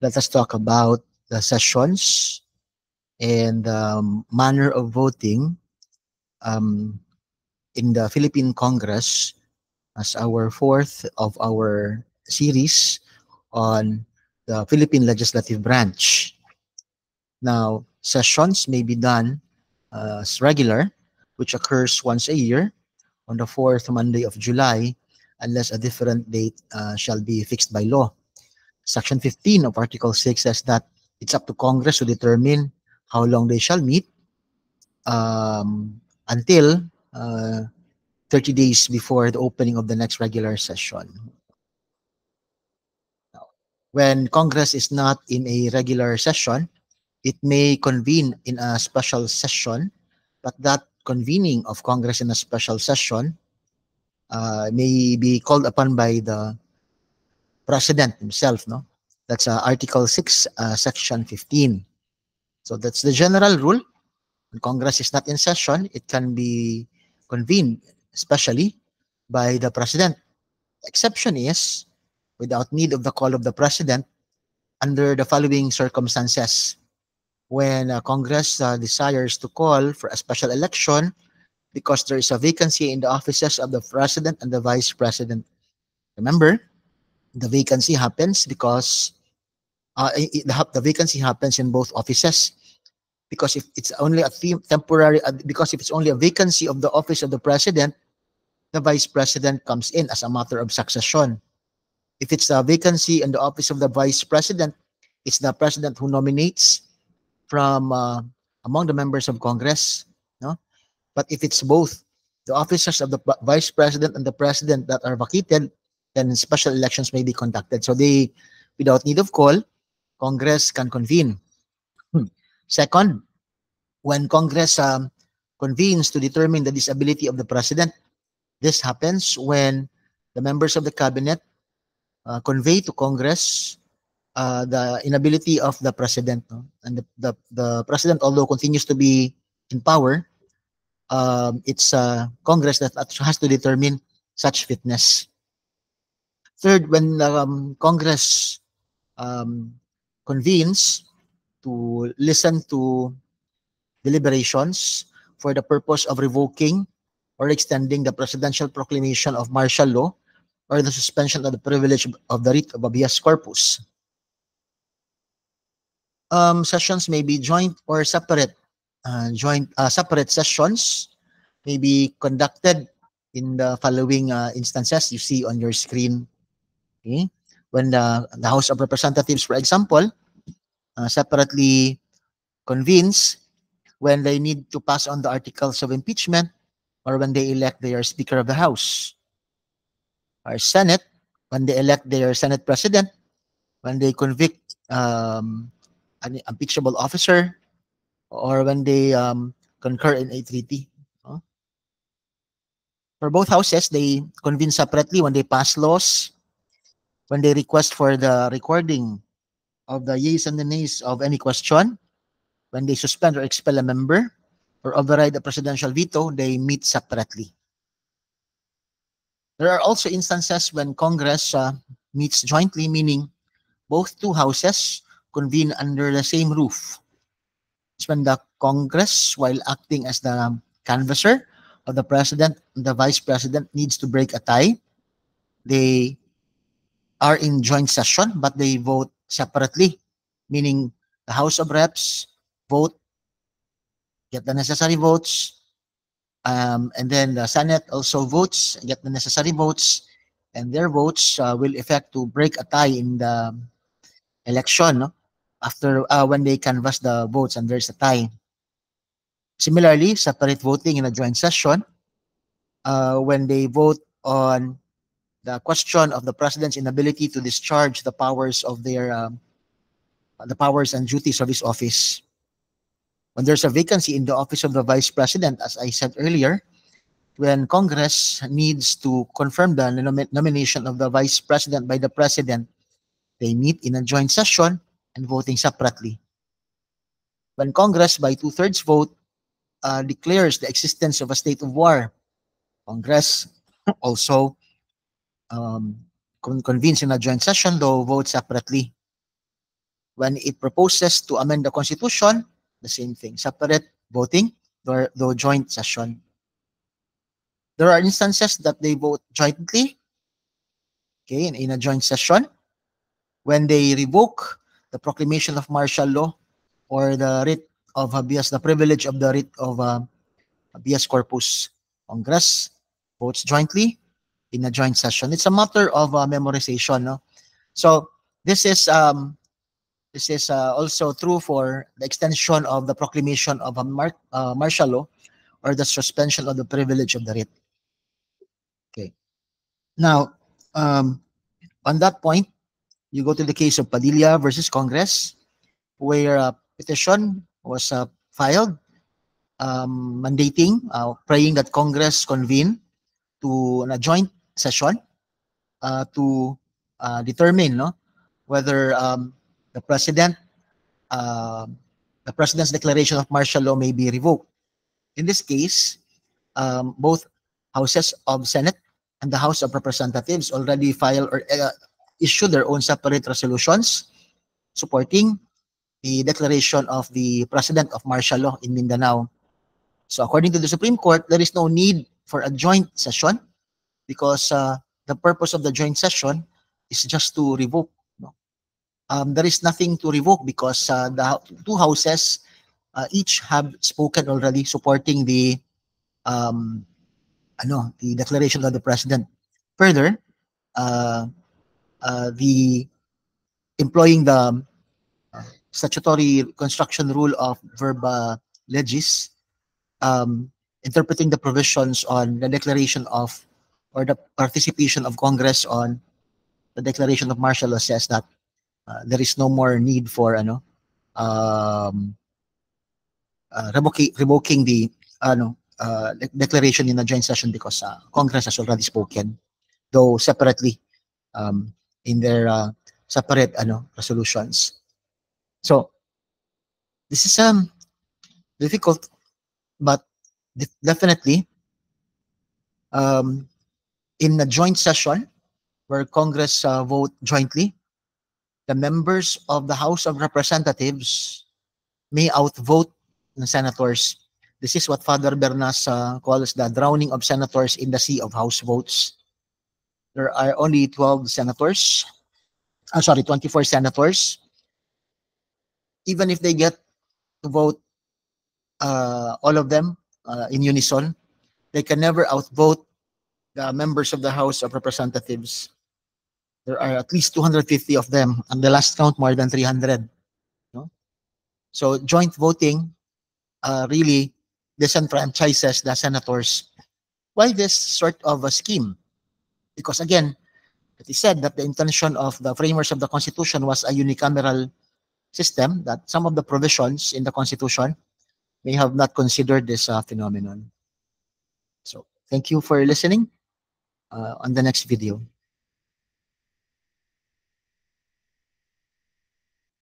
Let us talk about the sessions and the manner of voting um, in the Philippine Congress as our fourth of our series on the Philippine Legislative Branch. Now, sessions may be done as regular, which occurs once a year on the fourth Monday of July, unless a different date shall be fixed by law. Section 15 of Article 6 says that it's up to Congress to determine how long they shall meet until 30 days before the opening of the next regular session. When Congress is not in a regular session, it may convene in a special session, but that convening of Congress in a special session may be called upon by the President himself. No, that's Article 6, Section 15. So that's the general rule. When Congress is not in session, it can be convened, especially by the President. Exception is without need of the call of the President under the following circumstances. When Congress desires to call for a special election because there is a vacancy in the offices of the President and the Vice President. Remember, the vacancy happens because the vacancy happens in both offices. Because if it's only a temporary, because if it's only a vacancy of the office of the President, the Vice President comes in as a matter of succession. If it's a vacancy in the office of the Vice President, it's the President who nominates from among the members of Congress. No? But if it's both the officers of the Vice President and the President that are vacated, then special elections may be conducted. So they, without need of call, Congress can convene. Second, when Congress convenes to determine the disability of the President, this happens when the members of the Cabinet convey to Congress the inability of the President. No? And the President, although continues to be in power, it's Congress that has to determine such fitness. Third, when Congress convenes to listen to deliberations for the purpose of revoking or extending the presidential proclamation of martial law or the suspension of the privilege of the writ of habeas corpus. Sessions may be joint or separate. Separate sessions may be conducted in the following instances you see on your screen. Okay? When the House of Representatives, for example, separately convenes when they need to pass on the articles of impeachment or when they elect their Speaker of the House. Our Senate, when they elect their Senate President, when they convict an impeachable officer, or when they concur in a treaty. For both houses, they convene separately when they pass laws, when they request for the recording of the yeas and the nays of any question, when they suspend or expel a member, or override the presidential veto, they meet separately. There are also instances when Congress meets jointly, meaning both two houses convene under the same roof. It's when the Congress, while acting as the canvasser of the President and the Vice President, needs to break a tie. They are in joint session, but they vote separately, meaning the House of Reps vote, get the necessary votes, and then the Senate also votes, get the necessary votes, and their votes will effect to break a tie in the election, no? After when they canvass the votes and there's a tie. Similarly, separate voting in a joint session when they vote on the question of the president's inability to discharge the powers of the powers and duties of his office. When there's a vacancy in the office of the vice president, as I said earlier, when Congress needs to confirm the nomination of the vice president by the president, they meet in a joint session and voting separately. When Congress, by two-thirds vote, declares the existence of a state of war, Congress also convenes in a joint session, though votes separately. When it proposes to amend the Constitution, the same thing, separate voting, though joint session. There are instances that they vote jointly, okay, in a joint session, when they revoke the proclamation of martial law or the writ of habeas, the privilege of the writ of habeas corpus. Congress votes jointly in a joint session. It's a matter of memorization. No? So this is also true for the extension of the proclamation of a martial law or the suspension of the privilege of the writ. Okay. Now, on that point, you go to the case of Padilla versus Congress, where a petition was filed mandating, praying that Congress convene to a joint session to determine whether the president's declaration of martial law may be revoked. In this case, both houses of Senate and the House of Representatives already filed or issued their own separate resolutions supporting the declaration of the president of martial law in Mindanao. So according to the Supreme Court, there is no need for a joint session because the purpose of the joint session is just to revoke. No? There is nothing to revoke because the two houses each have spoken already supporting the declaration of the president. Further, the employing the statutory construction rule of verba legis, interpreting the provisions on the declaration of or the participation of Congress on the declaration of martial law says that there is no more need for revoking the declaration in a joint session because Congress has already spoken, though separately in their separate resolutions. So this is difficult, but definitely in a joint session where Congress vote jointly, the members of the House of Representatives may outvote the senators. This is what Father Bernas calls the drowning of senators in the sea of House votes. There are only 24 senators. Even if they get to vote all of them in unison, they can never outvote the members of the House of Representatives. There are at least 250 of them, and the last count more than 300. No? So joint voting really disenfranchises the senators. Why this sort of a scheme? Because again, it is said that the intention of the framers of the Constitution was a unicameral system, that some of the provisions in the Constitution may have not considered this phenomenon. So thank you for listening. On the next video.